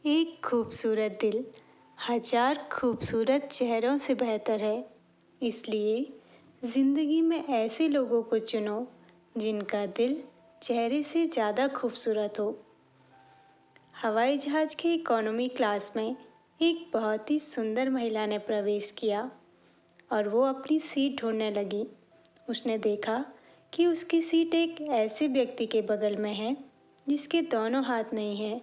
एक खूबसूरत दिल हजार खूबसूरत चेहरों से बेहतर है। इसलिए ज़िंदगी में ऐसे लोगों को चुनो जिनका दिल चेहरे से ज़्यादा खूबसूरत हो। हवाई जहाज़ के इकोनॉमी क्लास में एक बहुत ही सुंदर महिला ने प्रवेश किया और वो अपनी सीट ढूंढने लगी। उसने देखा कि उसकी सीट एक ऐसे व्यक्ति के बगल में है जिसके दोनों हाथ नहीं हैं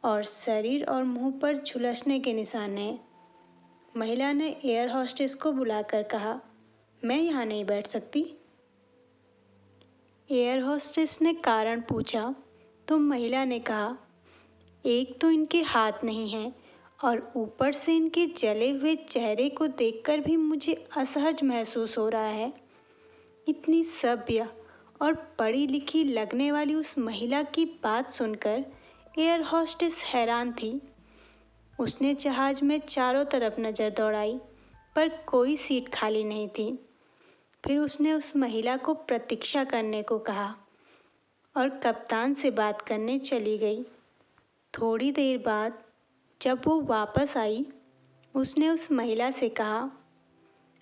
और शरीर और मुंह पर झुलसने के निशान हैं। महिला ने एयर होस्टेस को बुलाकर कहा, मैं यहाँ नहीं बैठ सकती। एयर होस्टेस ने कारण पूछा तो महिला ने कहा, एक तो इनके हाथ नहीं हैं और ऊपर से इनके जले हुए चेहरे को देखकर भी मुझे असहज महसूस हो रहा है। इतनी सभ्य और पढ़ी लिखी लगने वाली उस महिला की बात सुनकर एयर होस्टेस हैरान थी। उसने जहाज में चारों तरफ नज़र दौड़ाई पर कोई सीट खाली नहीं थी। फिर उसने उस महिला को प्रतीक्षा करने को कहा और कप्तान से बात करने चली गई। थोड़ी देर बाद जब वो वापस आई, उसने उस महिला से कहा,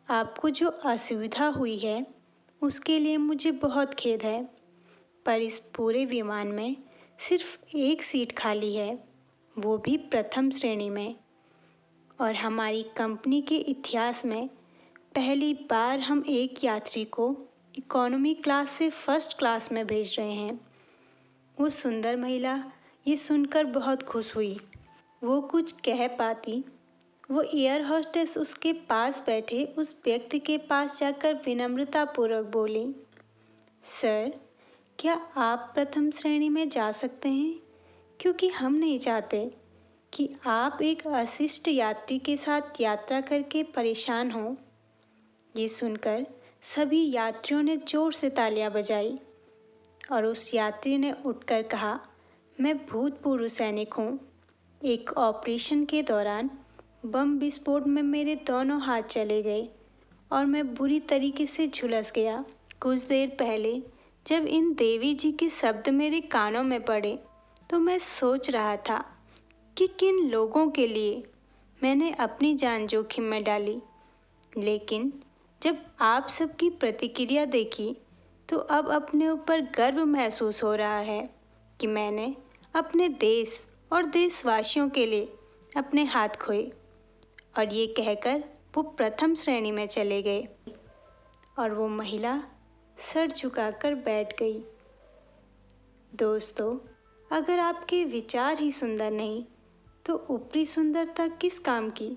आपको जो असुविधा हुई है उसके लिए मुझे बहुत खेद है, पर इस पूरे विमान में सिर्फ एक सीट खाली है, वो भी प्रथम श्रेणी में। और हमारी कंपनी के इतिहास में पहली बार हम एक यात्री को इकोनॉमी क्लास से फर्स्ट क्लास में भेज रहे हैं। वो सुंदर महिला ये सुनकर बहुत खुश हुई। वो कुछ कह पाती, वो एयर होस्टेस उसके पास बैठे उस व्यक्ति के पास जाकर विनम्रतापूर्वक बोली, सर, क्या आप प्रथम श्रेणी में जा सकते हैं? क्योंकि हम नहीं चाहते कि आप एक अशिष्ट यात्री के साथ यात्रा करके परेशान हों। ये सुनकर सभी यात्रियों ने जोर से तालियां बजाई और उस यात्री ने उठकर कहा, मैं भूतपूर्व सैनिक हूँ। एक ऑपरेशन के दौरान बम विस्फोट में मेरे दोनों हाथ चले गए और मैं बुरी तरीके से झुलस गया। कुछ देर पहले जब इन देवी जी के शब्द मेरे कानों में पड़े तो मैं सोच रहा था कि किन लोगों के लिए मैंने अपनी जान जोखिम में डाली। लेकिन जब आप सबकी प्रतिक्रिया देखी तो अब अपने ऊपर गर्व महसूस हो रहा है कि मैंने अपने देश और देशवासियों के लिए अपने हाथ खोए। और ये कहकर वो प्रथम श्रेणी में चले गए और वो महिला सर झुकाकर बैठ गई। दोस्तों, अगर आपके विचार ही सुंदर नहीं तो ऊपरी सुंदरता किस काम की।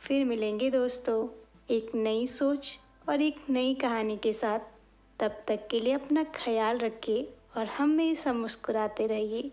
फिर मिलेंगे दोस्तों एक नई सोच और एक नई कहानी के साथ। तब तक के लिए अपना ख्याल रखिए और हमेशा मुस्कुराते रहिए।